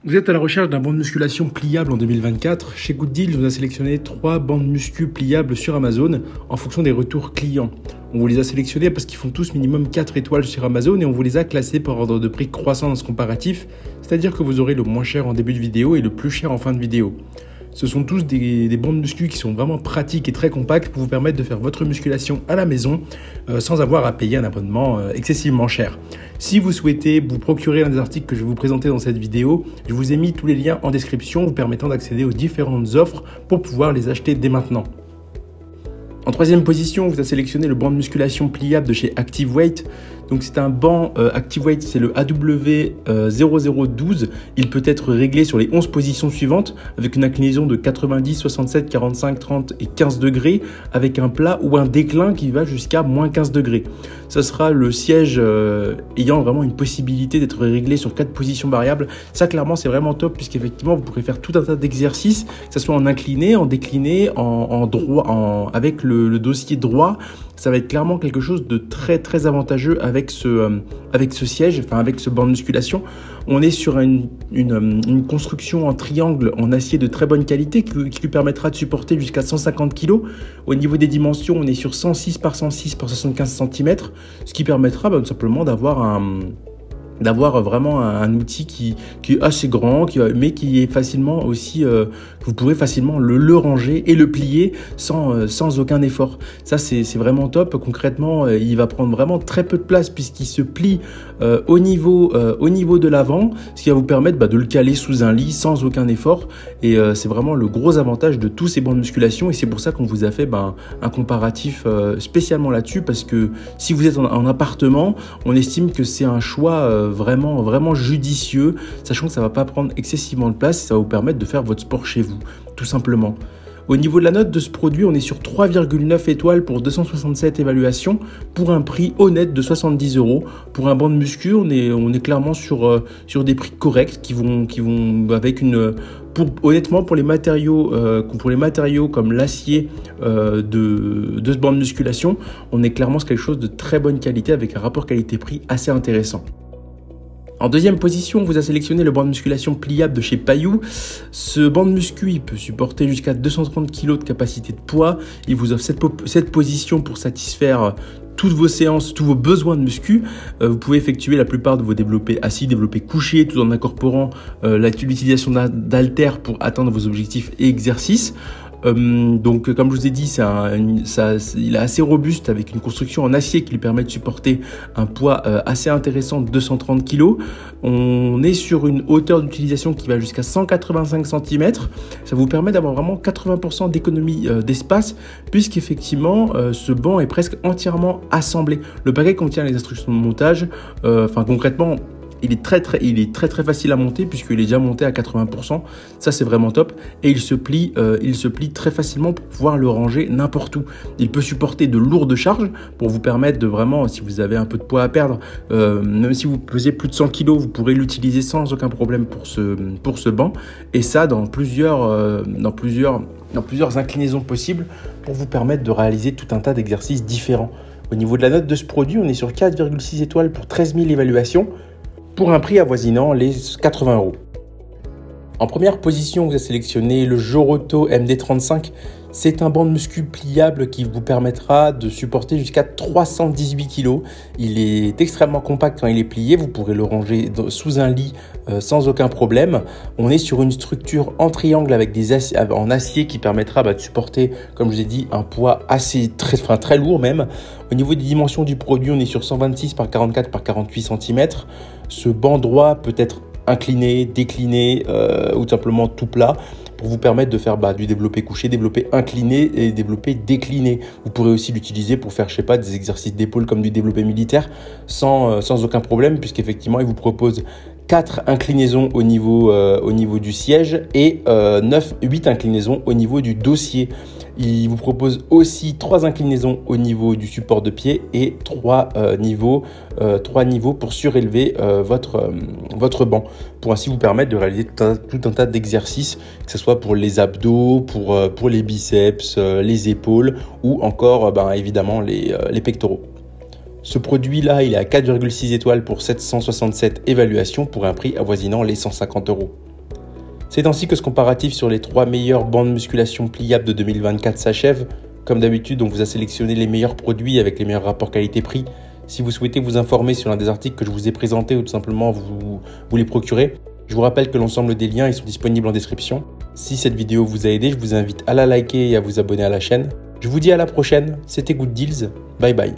Vous êtes à la recherche d'un banc de musculation pliable en 2024. Chez Good Deal, on a sélectionné 3 bancs de muscu pliables sur Amazon en fonction des retours clients. On vous les a sélectionnés parce qu'ils font tous minimum 4 étoiles sur Amazon et on vous les a classés par ordre de prix croissant dans ce comparatif, c'est-à-dire que vous aurez le moins cher en début de vidéo et le plus cher en fin de vidéo. Ce sont tous des bancs de muscu qui sont vraiment pratiques et très compacts pour vous permettre de faire votre musculation à la maison sans avoir à payer un abonnement excessivement cher. Si vous souhaitez vous procurer l'un des articles que je vais vous présenter dans cette vidéo, je vous ai mis tous les liens en description vous permettant d'accéder aux différentes offres pour pouvoir les acheter dès maintenant. En troisième position, vous avez sélectionné le banc de musculation pliable de chez Active Weight. Donc c'est un banc Active Weight, c'est le AW0012. Il peut être réglé sur les 11 positions suivantes avec une inclinaison de 90, 67, 45, 30 et 15 degrés avec un plat ou un déclin qui va jusqu'à moins 15 degrés. Ça sera le siège ayant vraiment une possibilité d'être réglé sur 4 positions variables. Ça clairement c'est vraiment top puisqu'effectivement vous pourrez faire tout un tas d'exercices, que ce soit en incliné, en décliné, en droit, avec le dossier droit. Ça va être clairement quelque chose de très très avantageux avec ce siège, enfin avec ce banc de musculation. On est sur une construction en triangle en acier de très bonne qualité qui lui permettra de supporter jusqu'à 150 kg. Au niveau des dimensions, on est sur 106 par 106 par 75 cm, ce qui permettra tout simplement d'avoir vraiment un outil qui est assez grand, mais qui est facilement aussi, que vous pourrez facilement le ranger et le plier sans aucun effort. Ça, c'est vraiment top. Concrètement, il va prendre vraiment très peu de place puisqu'il se plie au niveau de l'avant, ce qui va vous permettre de le caler sous un lit sans aucun effort. Et c'est vraiment le gros avantage de tous ces bancs de musculation. Et c'est pour ça qu'on vous a fait un comparatif spécialement là-dessus, parce que si vous êtes en appartement, on estime que c'est un choix vraiment judicieux, sachant que ça va pas prendre excessivement de place et ça va vous permettre de faire votre sport chez vous, tout simplement. Au niveau de la note de ce produit, on est sur 3,9 étoiles pour 267 évaluations pour un prix honnête de 70 €. Pour un banc de muscu, on est clairement sur des prix corrects qui vont avec honnêtement pour les matériaux comme l'acier de ce banc de musculation, on est clairement sur quelque chose de très bonne qualité avec un rapport qualité-prix assez intéressant. En deuxième position, on vous a sélectionné le banc de musculation pliable de chez Payou. Ce banc de muscu, il peut supporter jusqu'à 230 kg de capacité de poids. Il vous offre cette position pour satisfaire toutes vos séances, tous vos besoins de muscu. Vous pouvez effectuer la plupart de vos développés assis, développés couchés, tout en incorporant l'utilisation d'haltères pour atteindre vos objectifs et exercices. Donc comme je vous ai dit, il est assez robuste avec une construction en acier qui lui permet de supporter un poids assez intéressant de 230 kg. On est sur une hauteur d'utilisation qui va jusqu'à 185 cm. Ça vous permet d'avoir vraiment 80% d'économie d'espace puisqu'effectivement ce banc est presque entièrement assemblé. Le paquet contient les instructions de montage, concrètement il est très facile à monter puisqu'il est déjà monté à 80%. Ça c'est vraiment top et il se plie très facilement pour pouvoir le ranger n'importe où. Il peut supporter de lourdes charges pour vous permettre de vraiment, si vous avez un peu de poids à perdre, même si vous pesez plus de 100 kg, vous pourrez l'utiliser sans aucun problème pour ce banc. Et ça dans plusieurs inclinaisons possibles pour vous permettre de réaliser tout un tas d'exercices différents. Au niveau de la note de ce produit, on est sur 4,6 étoiles pour 13 000 évaluations. Pour un prix avoisinant les 80 €. En première position, vous avez sélectionné le Joroto MD35. C'est un banc de muscu pliable qui vous permettra de supporter jusqu'à 318 kg. Il est extrêmement compact quand il est plié. Vous pourrez le ranger sous un lit sans aucun problème. On est sur une structure en triangle avec en acier qui permettra de supporter, comme je vous ai dit, un poids très lourd même. Au niveau des dimensions du produit, on est sur 126 par 44 par 48 cm. Ce banc droit peut être incliné, décliné ou tout simplement tout plat pour vous permettre de faire du développé couché, développé incliné et développé décliné. Vous pourrez aussi l'utiliser pour faire, des exercices d'épaule comme du développé militaire sans aucun problème puisqu'effectivement, il vous propose 4 inclinaisons au niveau du siège et 8 inclinaisons au niveau du dossier. Il vous propose aussi 3 inclinaisons au niveau du support de pied et 3 niveaux pour surélever votre banc, pour ainsi vous permettre de réaliser tout un tas d'exercices, que ce soit pour les abdos, pour les biceps, les épaules ou encore évidemment les pectoraux. Ce produit-là, il est à 4,6 étoiles pour 767 évaluations pour un prix avoisinant les 150 €. C'est ainsi que ce comparatif sur les 3 meilleures bandes de musculation pliables de 2024 s'achève. Comme d'habitude, on vous a sélectionné les meilleurs produits avec les meilleurs rapports qualité-prix. Si vous souhaitez vous informer sur l'un des articles que je vous ai présentés ou tout simplement vous les procurer, je vous rappelle que l'ensemble des liens ils sont disponibles en description. Si cette vidéo vous a aidé, je vous invite à la liker et à vous abonner à la chaîne. Je vous dis à la prochaine, c'était Good Deals, bye bye.